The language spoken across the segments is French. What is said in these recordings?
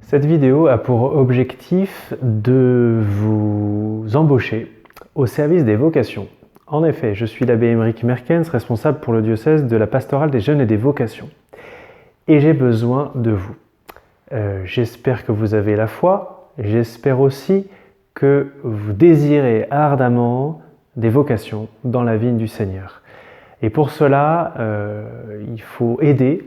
Cette vidéo a pour objectif de vous embaucher au service des vocations. En effet, je suis l'abbé Émeric Merkens, responsable pour le diocèse de la pastorale des jeunes et des vocations. Et j'ai besoin de vous. J'espère que vous avez la foi, j'espère aussi que vous désirez ardemment des vocations dans la vigne du Seigneur. Et pour cela, il faut aider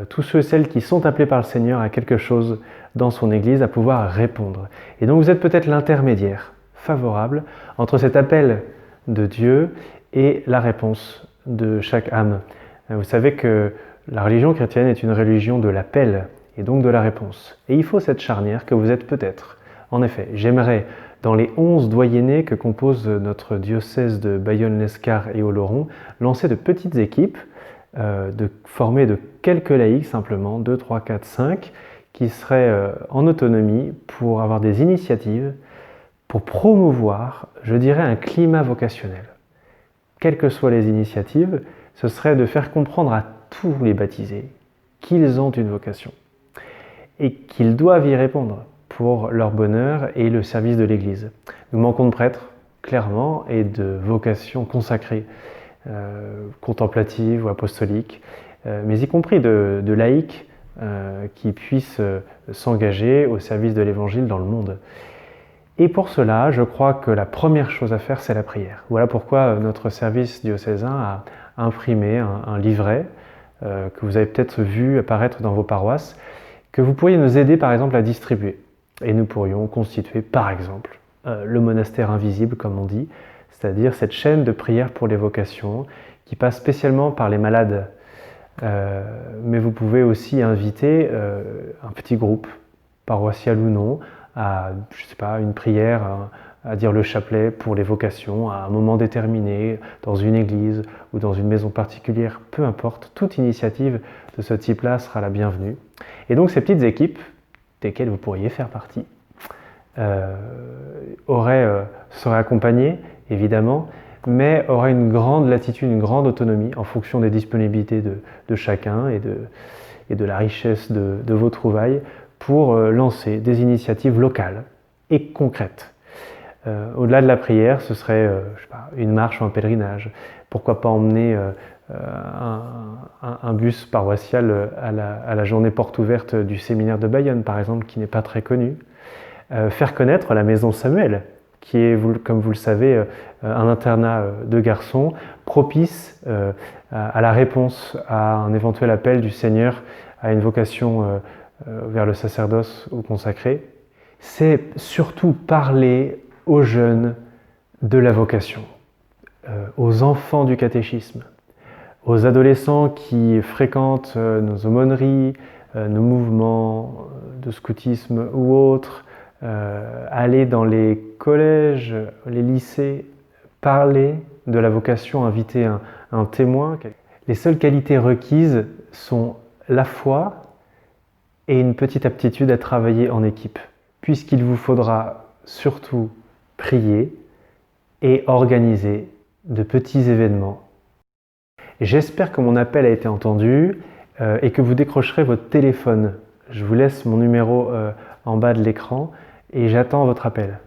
tous ceux et celles qui sont appelés par le Seigneur à quelque chose dans son Église à pouvoir répondre. Et donc vous êtes peut-être l'intermédiaire favorable entre cet appel de Dieu et la réponse de chaque âme. Vous savez que la religion chrétienne est une religion de l'appel et donc de la réponse. Et il faut cette charnière que vous êtes peut-être. En effet, j'aimerais, dans les 11 doyennés que compose notre diocèse de Bayonne-l'Escar et Oloron, lancer de petites équipes formées de quelques laïcs simplement, 2, 3, 4, 5, qui seraient en autonomie pour avoir des initiatives, pour promouvoir, je dirais, un climat vocationnel. Quelles que soient les initiatives, ce serait de faire comprendre à tous les baptisés qu'ils ont une vocation et qu'ils doivent y répondre pour leur bonheur et le service de l'Église. Nous manquons de prêtres, clairement, et de vocations consacrées, contemplatives ou apostoliques, mais y compris de laïcs qui puissent s'engager au service de l'Évangile dans le monde. Et pour cela, je crois que la première chose à faire, c'est la prière. Voilà pourquoi notre service diocésain a imprimé un livret que vous avez peut-être vu apparaître dans vos paroisses, que vous pourriez nous aider par exemple à distribuer. Et nous pourrions constituer par exemple le monastère invisible, comme on dit, c'est-à-dire cette chaîne de prière pour les vocations qui passe spécialement par les malades. Mais vous pouvez aussi inviter un petit groupe, paroissial ou non, à, je sais pas, une prière, à dire le chapelet pour les vocations, à un moment déterminé, dans une église ou dans une maison particulière, peu importe, toute initiative de ce type-là sera la bienvenue. Et donc ces petites équipes, desquelles vous pourriez faire partie, seraient accompagnées, évidemment, mais auraient une grande latitude, une grande autonomie en fonction des disponibilités de chacun et de la richesse de vos trouvailles pour lancer des initiatives locales et concrètes. Au-delà de la prière, ce serait je sais pas, une marche ou un pèlerinage. Pourquoi pas emmener un bus paroissial à la journée porte ouverte du séminaire de Bayonne, par exemple, qui n'est pas très connu. Faire connaître la maison Samuel, qui est, comme vous le savez, un internat de garçons propice à la réponse à un éventuel appel du Seigneur à une vocation vers le sacerdoce ou consacré. C'est surtout parler aux jeunes de la vocation, aux enfants du catéchisme, aux adolescents qui fréquentent nos aumôneries, nos mouvements de scoutisme ou autres, aller dans les collèges, les lycées, parler de la vocation, inviter un témoin. Les seules qualités requises sont la foi et une petite aptitude à travailler en équipe, puisqu'il vous faudra surtout prier et organiser de petits événements. J'espère que mon appel a été entendu et que vous décrocherez votre téléphone. Je vous laisse mon numéro en bas de l'écran et j'attends votre appel.